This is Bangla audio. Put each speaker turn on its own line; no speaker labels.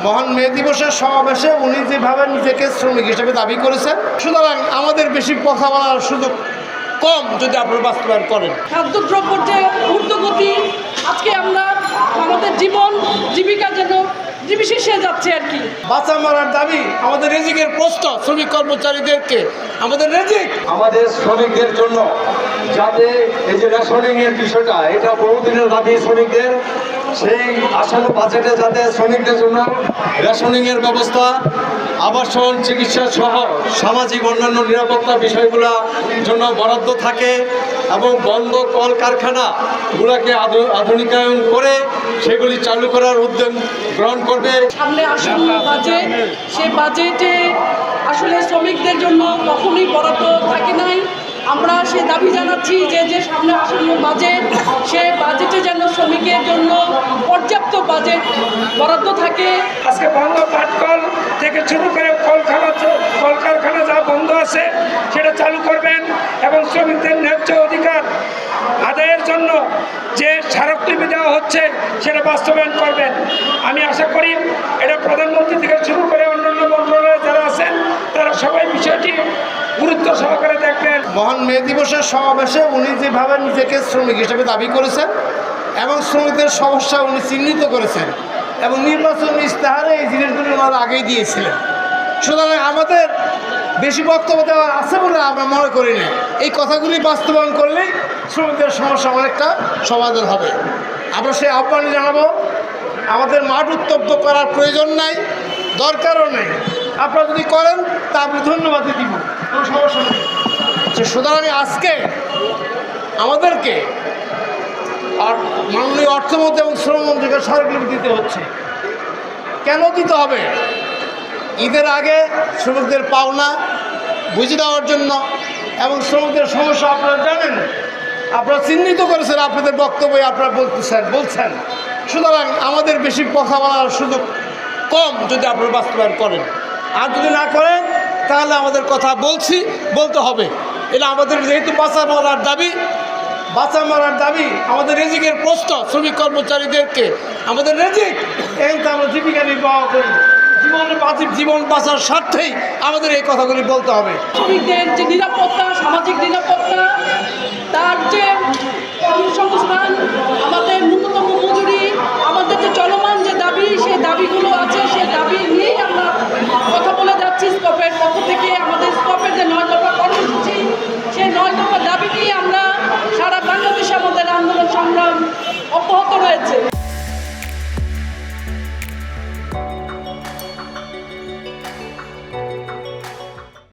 মহান মে দিবসের সমাবেশে উনি যেভাবে নিজেকে শ্রমিক হিসেবে দাবি করেছেন, সুতরাং আমাদের বেশি কথা বলার সুযোগ কম যদি আপনারা বাস্তবায়ন করেন।
খাদ্যদ্রব্যের যে ঊর্ধ্বগতি, আজকে আমরা আমাদের জীবন জীবিকা যেন নির্বিশেষে যাচ্ছে আর কি।
বাঁচা মারার দাবি, আমাদের রেজিকের প্রশ্ন শ্রমিক কর্মচারীদেরকে, আমাদের রেজিক,
আমাদের শ্রমিকদের জন্য যাতে এই যে রেশনিং এর বিষয়টা, এটা বহুদিনের দাবি শ্রমিকদের। সেই আসানো বাজেটে যাতে শ্রমিকদের জন্য রেশনিং এর ব্যবস্থা, আবাসন, চিকিৎসা সহ সামাজিক অন্যান্য নিরাপত্তা বিষয়গুলোর জন্য বরাদ্দ থাকে এবং বন্ধ কলকারখানাগুলোকে আধুনিকায়ন করে সেগুলি চালু করার উদ্যোগ গ্রহণ করবে।
সামনে আসন্ন বাজেট, সে বাজেটে আসলে শ্রমিকদের জন্য কখনোই বরাদ্দ থাকে নাই। আমরা সে দাবি জানাচ্ছি যে সামনে আসন্ন বাজেট, সে বাজেটে যেন শ্রমিকের জন্য পর্যাপ্ত বরাদ্দ থাকে।
আজকে বন্ধ পাটকল থেকে শুরু করে কলকারখানা যা বন্ধ আছে সেটা চালু করবেন এবং শ্রমিকদের ন্যায্য অধিকার আদায়ের জন্য যে স্মারকলিপি দেওয়া হচ্ছে সেটা বাস্তবায়ন করবেন। আমি আশা করি এটা প্রধানমন্ত্রী থেকে শুরু করে অন্যান্য মন্ত্রণালয়ে যারা আছেন তারা সবাই বিষয়টি গুরুত্ব সহকারে দেখবেন।
মহান মে দিবসের সমাবেশে উনি যেভাবে নিজেকে শ্রমিক হিসেবে দাবি করেছেন এবং শ্রমিকদের সমস্যা উনি চিহ্নিত করেছেন এবং নির্বাচন ইশতেহারে এই জিনিসগুলি ওনারা আগেই দিয়েছিলেন। সুতরাং আমাদের বেশি বক্তব্য দেওয়া আছে বলে আমরা মনে করি না। এই কথাগুলি বাস্তবায়ন করলেই শ্রমিকদের সমস্যা অনেকটা সমাধান হবে। আমরা সেই আহ্বান জানাবো। আমাদের মাঠ উত্তপ্ত করার প্রয়োজন নাই, দরকারও নেই। আপনারা যদি করেন তা আপনি ধন্যবাদ দিব, কোনো সমস্যা নেই। সুতরাং আজকে আমাদেরকে মাননীয় অর্থমন্ত্রী এবং শ্রমমন্ত্রীকে স্মারকলিপি দিতে হচ্ছে। কেন দিতে হবে? ঈদের আগে শ্রমিকদের পাওনা বুঝে দেওয়ার জন্য এবং শ্রমিকদের সমস্যা আপনারা জানেন, আপনারা চিহ্নিত করেছেন, আপনাদের বক্তব্যে আপনারা বলছেন। সুতরাং আমাদের বেশি কথা বলার সুযোগ কম যদি আপনারা বাস্তবায়ন করেন। আর যদি না করেন তাহলে আমাদের কথা বলতে হবে। এটা আমাদের যেহেতু বাঁচা মারার দাবি, আমাদের রেজিকের প্রশ্ন শ্রমিক কর্মচারীদেরকে, আমাদের রেজিক, এই তো আমরা জীবিকা নির্বাহ করি, জীবন বাঁচার স্বার্থেই আমাদের এই কথাগুলি বলতে হবে।
শ্রমিকদের যে নিরাপত্তা, সামাজিক নিরাপত্তা, তার যে কর্মসংস্থান, আমাদের